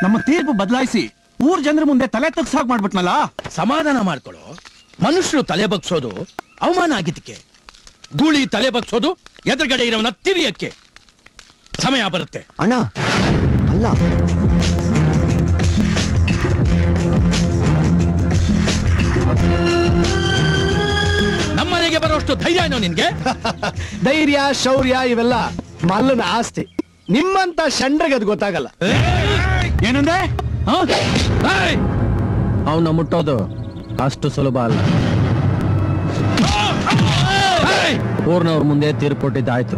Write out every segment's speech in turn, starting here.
ನಮ್ಮ ತೀರ್ಪು ಬದಲಾಯಿಸಿ ಊರ್ ಜನರ ಮುಂದೆ ತಲೆ ತಗ್ಸಾಕ್ ಮಾಡ್ಬಿಟ್ನಲ್ಲ. ಸಮಾಧಾನ ಮಾಡ್ಕೊಳ್ಳೋ. ಮನುಷ್ಯರು ತಲೆ ಬಗ್ಸೋದು ಅವಮಾನ ಆಗಿದ್ದಕ್ಕೆ, ಗೂಳಿ ತಲೆ ಬಗ್ಸೋದು ಎದುರುಗಡೆ ಇರೋವನ್ನ ತಿರಿಯಕ್ಕೆ. ಸಮಯ ಬರುತ್ತೆ. ಅಣ್ಣ ಅಲ್ಲ, ನಮ್ಮನೆಗೆ ಬರೋಷ್ಟು ಧೈರ್ಯ ಏನೋ ನಿನ್ಗೆ? ಧೈರ್ಯ ಶೌರ್ಯ ಇವೆಲ್ಲ ಮಲ್ಲನ ಆಸ್ತಿ. ನಿಮ್ಮಂತ ಷಂಡ್ರಿಗೆ ಅದು ಗೊತ್ತಾಗಲ್ಲ. ಏನಂದೆ? ಅವನ್ನ ಮುಟ್ಟೋದು ಅಷ್ಟು ಸುಲಭ ಅಲ್ಲ. ಊರ್ನವ್ರ ಮುಂದೆ ತೀರ್ಪು ಕೊಟ್ಟಿದ್ದಾಯ್ತು.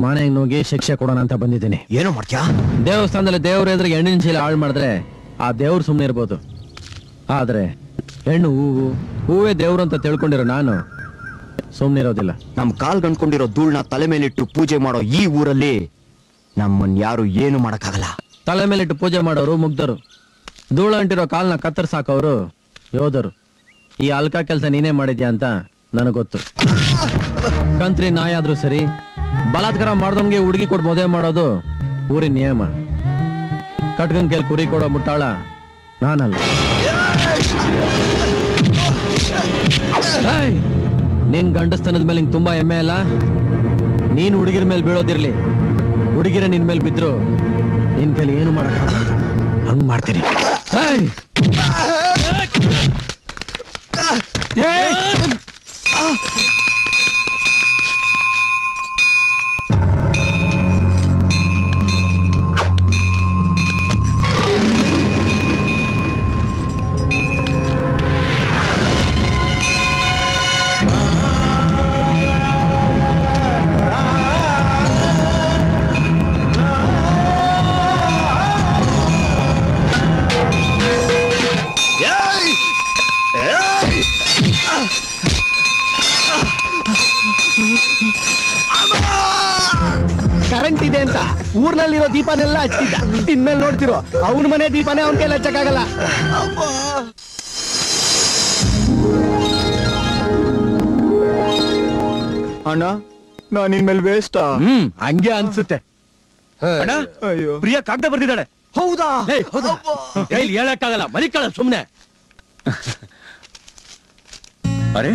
ಮನೆಗೆ ನುಗ್ಗಿ ಶಿಕ್ಷೆ ಕೊಡೋಣ ಅಂತ ಬಂದಿದ್ದೀನಿ. ಏನೋ ಮಾಡ್ತ್ಯಾ? ದೇವಸ್ಥಾನದಲ್ಲಿ ದೇವ್ರ ಎದುರಿಗೆ ಹೆಣ್ಣಿನ ಚೀಲ ಹಾಳು ಮಾಡಿದ್ರೆ ಆ ದೇವ್ರು ಸುಮ್ಮನೆ ಇರ್ಬೋದು. ಆದ್ರೆ ಹೆಣ್ಣು ಹೂವೇ ದೇವ್ರು ಅಂತ ತಿಳ್ಕೊಂಡಿರೋ ನಾನು ಸುಮ್ಮನಿರೋದಿಲ್ಲ. ನಮ್ ಕಾಲ್ ಗಂಡ್ಕೊಂಡಿರೋ ಧೂಳ್ನ ತಲೆ ಮೇಲಿಟ್ಟು ಪೂಜೆ ಮಾಡೋ ಈ ಊರಲ್ಲಿ ನಮ್ಮನ್ ಯಾರು ಏನು ಮಾಡಕ್ಕಾಗಲ್ಲ. ತಲೆ ಮೇಲಿಟ್ಟು ಪೂಜೆ ಮಾಡೋರು ಮುಗ್ಧರು, ಧೂಳ ಅಂಟಿರೋ ಕಾಲ್ನ ಕತ್ತರ್ಸಾಕೋರು ಯೋಧರು. ಈ ಅಲ್ಕ ಕೆಲಸ ನೀನೇ ಮಾಡಿದ್ಯಾ ಅಂತ ನನಗೆ ಗೊತ್ತು. ಕಂತ್ರಿ ನಾಯಿ ಆದ್ರೂ ಸರಿ, ಬಲಾತ್ಕಾರ ಮಾಡ್ದಮ್ಗೆ ಹುಡುಗಿ ಕೊಟ್ಟು ಮದುವೆ ಮಾಡೋದು ಊರಿನ ನಿಯಮ. ಕಟ್ಗನ್ ಕೇಳಿ ಕುರಿ ಕೊಡೋ ಮುಟ್ಟಾಳ ನಾನಲ್ಲ. ನಿನ್ ಗಂಡಸ್ತನದ ಮೇಲೆ ನಿಂಗೆ ತುಂಬಾ ಹೆಮ್ಮೆ ಅಲ್ಲ? ನೀನ್ ಹುಡುಗಿರ ಮೇಲೆ ಬೀಳೋದಿರ್ಲಿ, ಹುಡುಗಿರ ನಿನ್ ಮೇಲೆ ಬಿದ್ರು ನಿನ್ ಕೈಲಿ ಏನು ಮಾಡಕ್ ಹಂಗ್ ಮಾಡ್ತೀನಿ. ಕರೆಂಟ್ ಇದೆ ಅಂತ ಊರ್ನಲ್ಲಿರೋ ದೀಪನೆಲ್ಲ ಹಚ್ಚಿದ್ದ. ಇನ್ಮೇಲೆ ನೋಡ್ತಿರೋ ಅವನ ಮನೆ ದೀಪನೇ ಅವನ ಕೈಲಿ ಹಚ್ಚಕ್ಕಾಗಲ್ಲ. ಅಣ್ಣ ನಾನ್ ಇನ್ಮೇಲೆ ವೇಸ್ಟ್. ಹಂಗೆ ಅನ್ಸುತ್ತೆ. ಪ್ರಿಯಾ ಕಾಗ್ದ ಬರ್ತಿದ್ದಾಳೆ. ಹೌದಾ? ಕೈಲಿ ಹೇಳಕ್ಕಾಗಲ್ಲ, ಮಲಿಕಳ ಸುಮ್ನೆ. ಅರೆ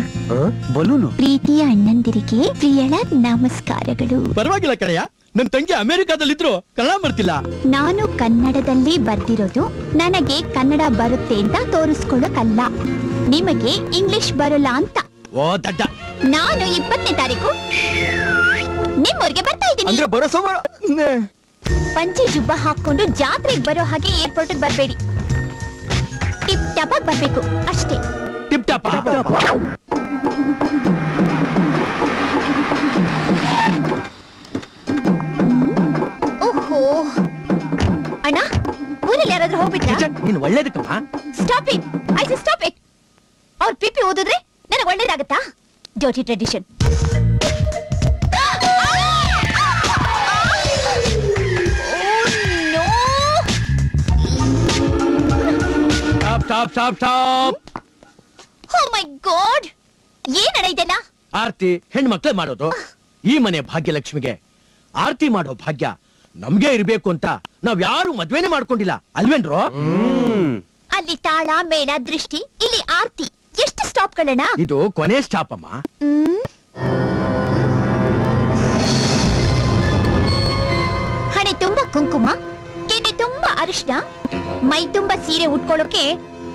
ಬಲೂನು. ಪ್ರೀತಿಯ ಅಣ್ಣಂದಿರಿಗೆ ಪ್ರಿಯಳ ನಮಸ್ಕಾರಗಳು. ಪರವಾಗಿಲ್ಲ ಕಡೆಯ, ನನ್ ತಂಗಿ ಅಮೆರಿಕಾದಲ್ಲಿದ್ರು ಕನ್ನಡ ಬರ್ತಿಲ್ಲ. ನಾನು ಕನ್ನಡದಲ್ಲಿ ಬರ್ದಿರೋದು ನನಗೆ ಕನ್ನಡ ಬರುತ್ತೆ ಅಂತ ತೋರಿಸ್ಕೊಳ್ಳೋಕಲ್ಲ, ನಿಮಗೆ ಇಂಗ್ಲಿಷ್ ಬರಲ್ಲ ಅಂತ. ಓ ದಡ್ಡ. ನಾನು 20ನೇ ತಾರೀಕು ನಿಮ್ಮೂರಿಗೆ ಬರ್ತಾ ಇದ್ದೀನಿ. ಅಂದ್ರೆ ಬರೋ ಸೋಮವಾರ ಪಂಚೆ ಜುಬ್ಬ ಹಾಕೊಂಡು ಜಾತ್ರೆಗೆ ಬರೋ ಹಾಗೆ ಏರ್ಪೋರ್ಟ್ ಬರ್ಬೇಡಿ. ಟಿಪ್ ಟಾಪ್ ಆಗಿ ಬರ್ಬೇಕು ಅಷ್ಟೇ. Tip top. ಓಹೋ ಅಣ್ಣ, ಊರಲ್ಲಿ ಯಾರಾದ್ರೂ ಹೋಗ್ಬಿಟ್ರಾ? ನೀನ್ ಒಳ್ಳೇದಕ್ಕಮ್ಮ. Stop it, I say stop it. ಅವ್ರ ಪಿಪಿ ಓದಿದ್ರೆ ನನಗೆ ಒಳ್ಳೇದಾಗತ್ತಾ? Dirty tradition. Stop stop stop. Oh my God, ಏನ್ ನಡೆಯಿದೆಲ್ಲ? ಆರ್ತಿ ಹೆಣ್ಮಕ್ಳೇ ಮಾಡೋದು. ಈ ಮನೆ ಭಾಗ್ಯಲಕ್ಷ್ಮಿಗೆ ಆರ್ತಿ ಮಾಡೋ ಭಾಗ್ಯ ನಮ್ಗೆ ಇರ್ಬೇಕು ಅಂತ ನಾವ್ ಯಾರು ಮದ್ವೆನೇ ಮಾಡ್ಕೊಂಡಿಲ್ಲ ಅಲ್ವೇನ್ರೋ? ಅಲ್ಲಿ ತಾಳ ಮೇಳ ದೃಷ್ಟಿ, ಇಲ್ಲಿ ಆರ್ತಿ. ಎಷ್ಟು ಸ್ಟಾಪ್ ಗಳಣ್ಣ? ಇದು ಕೊನೆ ಸ್ಟಾಪ್ ಅಮ್ಮ. ಹಣೆ ತುಂಬಾ ಕುಂಕುಮ, ಕೆನೆ ತುಂಬಾ ಅರಿಶಿನ, ಮೈ ತುಂಬಾ ಸೀರೆ ಉಟ್ಕೊಳ್ಳೋಕೆ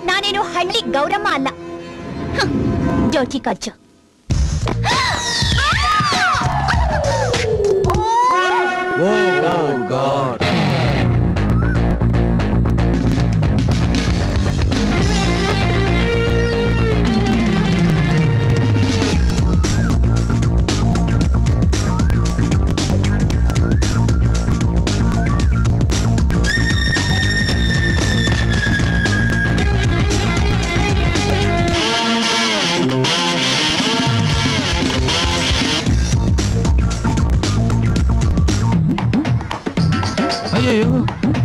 ನಾನೇನು ಹಳ್ಳಿ ಗೌರಮ್ಮ ಅಲ್ಲ. ಜೋಟಿ ಖರ್ಚು.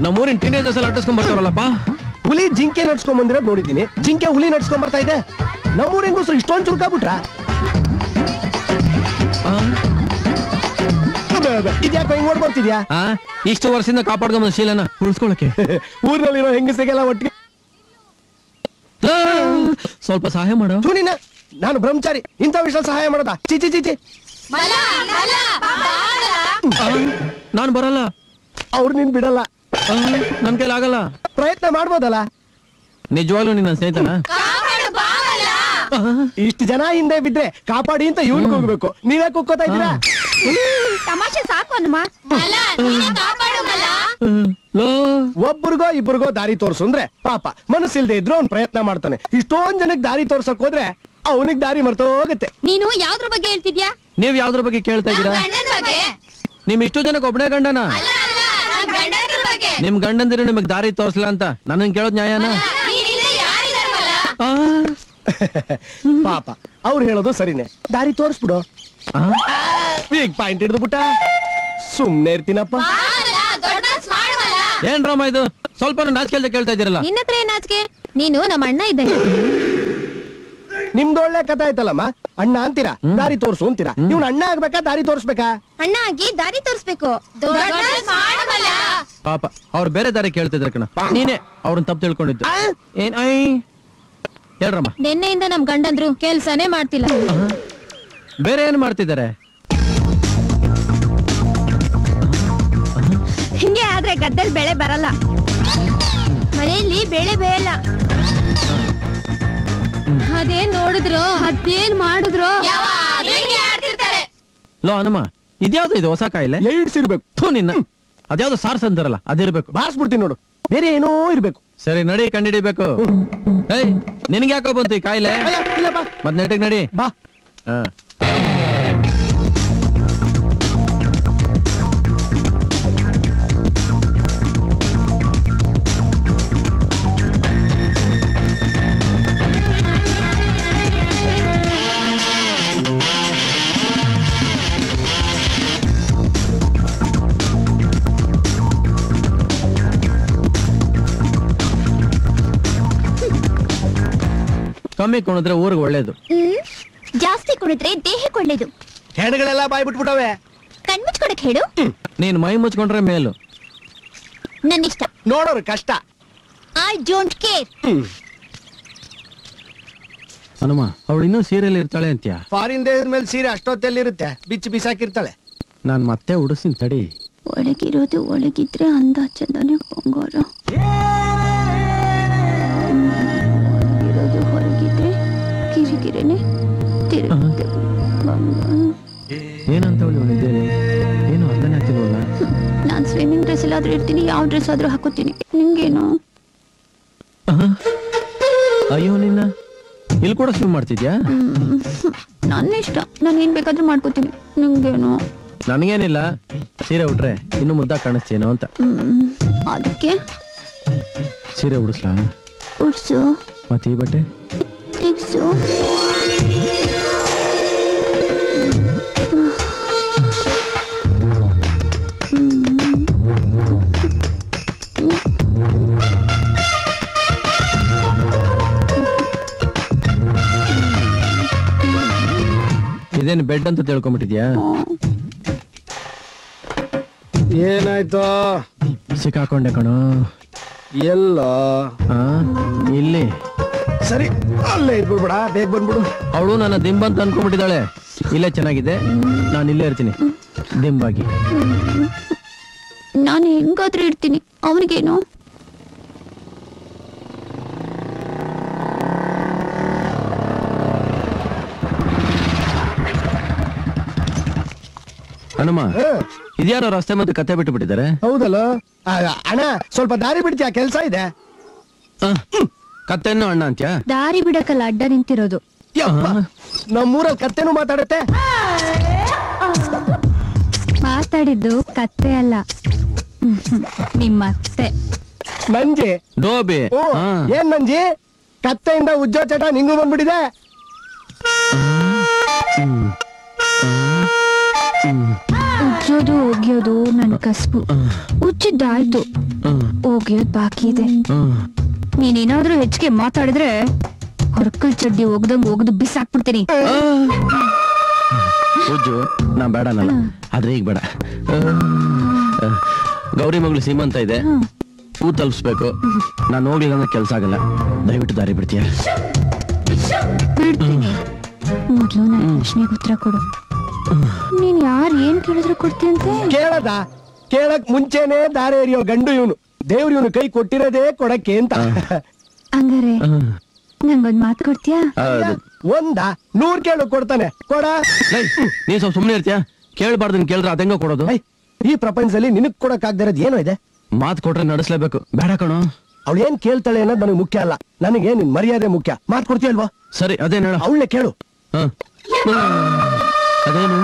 ನಮ್ಮೂರಿನ ಟೀನೇಜರ್ಸ್ ಎಲ್ಲ ಅಟ್ಟಿಸ್ಕೊಂಡ್ ಬರ್ತಾರಲ್ಲಪ್ಪ. ಹುಲಿ ಜಿಂಕೆ ನಡ್ಸ್ಕೊಂಡ್ ಬಂದಿರೋದು ನೋಡಿದ್ದೀನಿ. ಜಿಂಕೆ ಹುಲಿ ನಡ್ಸ್ಕೊಂಡ್ ಬರ್ತಾ ಇದೆ. ನಮ್ಮೂರಿಂಗೋಸ್ಕರ ಇಷ್ಟೊಂದು ಚುರುಕಾಗ್ಬಿಟ್ರ? ಇದ್ಯಾಕೋ ಹಿಂಗ್ ಓಡ್ಬರ್ತಿದ್ಯಾ? ಆ ಇಷ್ಟು ವರ್ಷದಿಂದ ಕಾಪಾಡ್ಕೊಂಬಂದ ಶೀಲನ ಉಳಿಸ್ಕೊಳಕ್ಕೆ ಊರ್ನಲ್ಲಿರೋ ಹೆಂಗಸಿಗೆಲ್ಲ ಒಟ್ಟಿಗೆ ಸ್ವಲ್ಪ ಸಹಾಯ ಮಾಡೋ. ನೀನ ನಾನು ಬ್ರಹ್ಮಚಾರಿ, ಇಂಥ ವಿಷಯ ಸಹಾಯ ಮಾಡೋದಾ? ಚಿಚಿ ಚಿಚಿ, ನಾನ್ ಬರಲ್ಲ. ಅವ್ರು ನೀನ್ ಬಿಡಲ್ಲ. ನನ್ ಕೈಲಾಗಲ್ಲ. ಪ್ರಯತ್ನ ಮಾಡ್ಬೋದಲ್ಲ? ನಿಜವಾಗ್ಲೂ ನಿನ್ನ ಸ್ನೇಹಿತನ? ಇಷ್ಟು ಜನ ಹಿಂದೆ ಬಿದ್ರೆ ಕಾಪಾಡಿ ಅಂತ ಇವ್ನಿಗೆ ಹೋಗ್ಬೇಕು. ನೀವೇ ಕುಕ್ಕೋತಾ ಇದ್ದೀರಾ? ತಮಾಷೆ ಸಾಕು ಹನುಮ. ಒಬ್ಬರಿಗೋ ಇಬ್ಬರಿಗೋ ದಾರಿ ತೋರ್ಸು ಅಂದ್ರೆ ಪಾಪ ಮನಸ್ಸಿಲ್ದೆ ಇದ್ರು ಅವ್ನ್ ಪ್ರಯತ್ನ ಮಾಡ್ತಾನೆ. ಇಷ್ಟೊಂದ್ ಜನಕ್ಕೆ ದಾರಿ ತೋರ್ಸಕ್ ಹೋದ್ರೆ ಅವನಿಗೆ ದಾರಿ ಮರ್ತೋಗುತ್ತೆ. ನೀನು ಯಾವ್ದ್ರ ಬಗ್ಗೆ ಹೇಳ್ತಿದ್ಯಾ? ನೀವ್ ಯಾವ್ದ್ರ ಬಗ್ಗೆ ಕೇಳ್ತಾ ಇದ್ದೀರಾ? ನಿಮ್ ಇಷ್ಟು ಜನಕ್ಕೆ ಒಬ್ಬನೇ ಗಂಡನ? ನಿಮ್ ಗಂಡಂದಿರು ನಿಮಗ್ ದಾರಿ ತೋರ್ಸಲ್ಲ ಅಂತ ನನ್ನನ್ ಕೇಳೋದ್ ನ್ಯಾಯನ? ಪಾಪ ಅವ್ರು ಹೇಳೋದು ಸರಿನೇ, ದಾರಿ ತೋರಿಸ್ಬಿಡು. ಈಗ ಪಾಯಿಂಟ್ ಹಿಡಿದು ಬಿಟ್ಟ. ಸುಮ್ನೆ ಇರ್ತೀನಪ್ಪ. ಏನ್ ಡ್ರಾಮಾ ಇದು? ಸ್ವಲ್ಪ ನಾಚಿಕೆ ಕೇಳ್ತಾ ಇದ್ದೀರಲ್ಲ. ನಿನ್ನ ಹತ್ರ ಏನ್ ನಾಚಿಕೆ? ನೀನು ನಮ್ಮ ಅಣ್ಣ ಇದ್ದಂಗೆ. ನಿಮ್ದು ಒಳ್ಳೆ ಕಥೆ ಆಯ್ತಲ್ಲಮ್ಮ. ಅಣ್ಣ ಅಂತೀರಾ, ದಾರಿ ತೋರ್ಸು ಅಂತೀರಾ. ಇವ್ನ ಅಣ್ಣ ಆಗ್ಬೇಕಾ ದಾರಿ ತೋರ್ಸ್ಬೇಕಾ? ಅಣ್ಣ ಆಗಿ ದಾರಿ ತೋರಿಸ್ಬೇಕು. ಪಾಪ ಅವ್ರು ಬೇರೆ ದಾರಿ ಕೇಳ್ತಿದ್ರ ಕಣ. ನೀನೇ ಅವ್ರನ್ನ ತಪ್ಪು ತಿಳ್ಕೊಂಡಿದ್ದು. ಏನ್ ಐ ಹೇಳ್ರಮ್ಮ. ನಿನ್ನೆಯಿಂದ ನಮ್ ಗಂಡಂದ್ರು ಕೆಲ್ಸನೇ ಮಾಡ್ತಿಲ್ಲ. ಬೇರೆ ಏನ್ ಮಾಡ್ತಿದ್ದಾರೆ? ಹಿಂಗೆ ಆದ್ರೆ ಗದ್ದೆಲ್ ಬೆಳೆ ಬರಲ್ಲ, ಮನೆಯಲ್ಲಿ ಬೆಳೆ ಬೇಯಲ್ಲ. ಅದೇನ್ ನೋಡಿದ್ರು ಅದೇನ್ ಮಾಡಿದ್ರು ಲೋ ಹನುಮ, ಇದ್ಯಾವ್ದು ಇದು ಹೊಸ ಕಾಯಿಲೆ? ಏಡ್ಸ್ ಇರ್ಬೇಕು. ಥೂ ನಿನ್ನ, ಅದ್ಯಾವ್ದು ಸಾರ್ಸ್ ಅಂತಾರಲ್ಲ ಅದಿರ್ಬೇಕು. ಬಾರಿಸ್ಬಿಡ್ತೀನಿ ನೋಡು, ಬೇರೆ ಏನೋ ಇರ್ಬೇಕು. ಸರಿ ನಡಿ, ಕಂಡಿಡಿಬೇಕು. ಏಯ್ ನಿನ್ಗೆ ಯಾಕೋ ಬಂತು ಈ ಕಾಯಿಲೆ? ಇಲ್ಲಪ್ಪ, ಮತ್ ನೆಟ್ಟಿಗೆ ನಡಿ ಬಾ. ಹಾ. ಕಮ್ಮಿ ಕುಣಿದ್ರೆ ಊರಿಗೆ ಒಳ್ಳೇದು. ಜಾಸ್ತಿ ಕುಣಿದ್ರೆ ದೇಹಕ್ಕೆ ಒಳ್ಳೇದು. ಹೆಣ್ಗಳೆಲ್ಲ ಬಾಯ್ ಬಿಟ್ಬಿಟ್ಟವೆ. ಕಣ್ಮುಚ್ಕೊಡಕ್ ಹೇಳು. ನೀನ್ ಮೈ ಮುಚ್ಕೊಂಡ್ರೆ ಮೇಲು. ನನ್ನಿಷ್ಟ. ನೋಡೋರು ಕಷ್ಟ. I don't care. ಹನುಮ, ಅವಳು ಇನ್ನೂ ಸೀರೆಯಲ್ಲಿ ಇರ್ತಾಳೆ ಅಂತ್ಯಾ? ಫಾರಿನ್ ದೇಶದ ಮೇಲೆ ಸೀರೆ ಅಷ್ಟೊತ್ತಲ್ಲಿರುತ್ತೆ, ಬಿಚ್ಚಿ ಬಿಸಾಕಿರ್ತಾಳೆ. ನಾನ್ ಮತ್ತೆ ಉಡಿಸ್ತೀನಿ ತಡಿ. ಒಳಗಿರೋದು ಒಳಗಿದ್ರೆ ಅಂದ ಚಂದನೆ ಬಂಗಾರ, ಹೊರಗಿರೋದು ಹೊರಗಿದ್ರೆ ಕಿರಿಕಿರಿನೆ ತಿರುಗುತ್ತೆ ಬಂಗಾರ. ಏನಂತ ಹೇಳಿದ್ದೇನೆ? ಏನು ಅರ್ಥನೇ ಆಗ್ತಿಲ್ವಲ್ಲ. ನಾನ್ ಸ್ವಿಮ್ಮಿಂಗ್ ಡ್ರೆಸ್ ಎಲ್ಲಾದ್ರೂ ಇರ್ತೀನಿ, ಯಾವ ಡ್ರೆಸ್ ಆದ್ರೂ ಹಾಕೋತೀನಿ. ನಿಂಗೇನು? ಅಯ್ಯೋ ನಿನ್ನ, ಇಲ್ಲಿ ಕೂಡ ಸ್ವಿಮ್ ಮಾಡ್ತಿದ್ಯಾ? ನನ್ನ ಇಷ್ಟ, ನಾನು ಏನ್ ಬೇಕಾದ್ರೂ ಮಾಡ್ಕೋತೀನಿ. ನಿಂಗೇನು? ನನಗೇನಿಲ್ಲ, ಸೀರೆ ಉಟ್ರೆ ಇನ್ನು ಮುದ್ದ ಕಾಣಿಸ್ತೇನೋ ಅಂತ. ಅದಕ್ಕೆ ಸೀರೆ ಉಡಿಸ್ಲಾ? ಉಡ್ಸು. ಮತ್ತೆ ಈ ಬಟ್ಟೆ ತೆಗ್ಸು. ಇದೇನು ಬೆಡ್ ಅಂತ ತಿಳ್ಕೊಂಬಿಟ್ಟಿದ್ಯಾ? ಏನಾಯ್ತು? ಸಿಕ್ಕಾಕೊಂಡೆ ಕಣೋ. ಎಲ್ಲ ಇಲ್ಲಿ ಸರಿ, ಅಲ್ಲೇ ಇದ್ಬಿಡ್ಬೇಡ, ಬೇಗ ಬಂದ್ಬಿಡು. ಅವಳು ನನ್ನ ದಿಂಬ ಅಂತ ಅನ್ಕೊಂಡ್ಬಿಟ್ಟಿದ್ದಾಳೆ. ಇಲ್ಲೇ ಚೆನ್ನಾಗಿದೆ, ನಾನು ಇಲ್ಲೇ ಇರ್ತೀನಿ ದಿಂಬಾಗಿ. ನಾನು ಹೆಂಗಾದ್ರೂ ಇರ್ತೀನಿ, ಅವನಿಗೇನು? ಹನುಮ, ಇದ್ಯಾರೋ ರಸ್ತೆ ಮತ್ತೆ ಕತೆ ಬಿಟ್ಟು ಬಿಟ್ಟಿದ್ದಾರೆ. ಹೌದಲ್ಲ ಅಣ್ಣ, ಸ್ವಲ್ಪ ದಾರಿ ಬಿಡ್ತೀಯಾ? ಕೆಲ್ಸ ಇದೆ. ಕತ್ತೆನ್ನು ಅಣ್ಣ ಅಂತ್ಯಾ? ದಾರಿ ಬಿಡಕಲ್ಲ ಅಡ್ಡ ನಿಂತಿರೋದು. ನಮ್ಮೂರಲ್ಲಿ ಕತ್ತೆನೂ ಮಾತಾಡುತ್ತೆ. ಮಾತಾಡಿದ್ದು ಕತ್ತೆ ಅಲ್ಲ, ನಿಮ್ಮತ್ತೆ. ನಂಜಿ ಡೋಬಿ. ಓ, ಏನ್ ನಂಜಿ? ಕತ್ತೆಯಿಂದ ಉಜ್ಜೋ ಚಟ ನಿಂಗೂ ಬಂದ್ಬಿಟ್ಟಿದೆ. ಉಜ್ಜೋದು ಒಗ್ಯೋದು ನನ್ ಕಸ್ಬು. ಉಜ್ಜಿದ್ದಾಯ್ತು, ಒಗ್ಯೋದ್ ಬಾಕಿ ಇದೆ. ನೀನೇನಾದ್ರೂ ಹೆಚ್ಚಿಗೆ ಮಾತಾಡಿದ್ರೆ ಹೊರಕಲ್ ಚಡ್ಡಿ ಒಗ್ದಂಗ್ ಒಗ್ದು ಬಿಸಾಕ್ಬಿಡ್ತೀನಿ. ಪೂಜು ನಾ ಬೇಡ ಅನ್ನಲ್ಲ ಆದ್ರೆ ಈಗ ಬೇಡ ಗೌರಿ ಮಗಳು ಸೀಮಂತ ಇದೆ ಹೂ ತಲುಪಿಸ್ಬೇಕು ನಾನು ಹೋಗ್ಲಿಲ್ಲ ಅಂದ್ರೆ ಕೆಲ್ಸ ಆಗಲ್ಲ ದಯವಿಟ್ಟು ದಾರಿ ಬಿಡ್ತೀಯ ಬಿಡ್ತೀನಿ ಮೊದ್ಲು ನನ್ನ ಪ್ರಶ್ನೆಗೆ ಉತ್ತರ ಕೊಡು ನೀನ್ ಯಾರು ಏನ್ ಕೇಳಿದ್ರು ಕೊಡ್ತೀಯಂತೆ ಕೇಳದ ಕೇಳಕ್ ಮುಂಚೆನೆ ದಾರಿ ಎರಿಯೋ ಗಂಡು ಇವನು ದೇವ್ರು ಇವನು ಕೈ ಕೊಟ್ಟಿರೋದೇ ಕೊಡಕ್ಕೆ ಅಂತ ಹಂಗಾರೆ ನಂಗೊಂದ್ ಮಾತು ಕೊಡ್ತೀಯಾ ಒಂದ 100 ಕೇಳು ಕೊಡ್ತಾನೆ ಕೊಡ ನೀನ್ ಸ್ವಲ್ಪ ಸುಮ್ನೆ ಇರ್ತೀಯ ಕೇಳ್ಬಾರ್ದನ್ ಕೇಳಿದ್ರೆ ಅದೆಂಗ ಕೊಡೋದು ಈ ಪ್ರಪಂಚದಲ್ಲಿ ನಿನಗ್ ಕೊಡಕ್ ಆಗದಿರೋದು ಏನೋ ಇದೆ ಮಾತು ಕೊಟ್ರೆ ನಡೆಸ್ಲೇಬೇಕು ಬೇಡ ಕಣೋ ಅವಳು ಏನ್ ಕೇಳ್ತಾಳೆ ಅನ್ನೋದು ನನಗೆ ಮುಖ್ಯ ಅಲ್ಲ ನನಗೆ ನಿನ್ ಮರ್ಯಾದೆ ಮುಖ್ಯ ಮಾತು ಕೊಡ್ತೀಯಲ್ವಾ ಸರಿ ಅದೇನ್ ಹೇಳ ಅವಳನ್ನೇ ಕೇಳು ಅದೇನು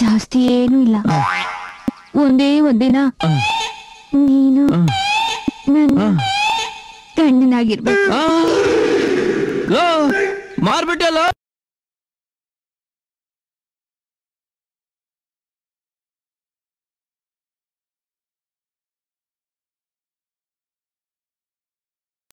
ಜಾಸ್ತಿ ಏನೂ ಇಲ್ಲ ಒಂದೇ ಒಂದಿನ ನೀನು ನನ್ನ ಗಂಡನಾಗಿರ್ಬೇಕು ಮಾರ್ಬಿಟ್ಟಲ್ಲ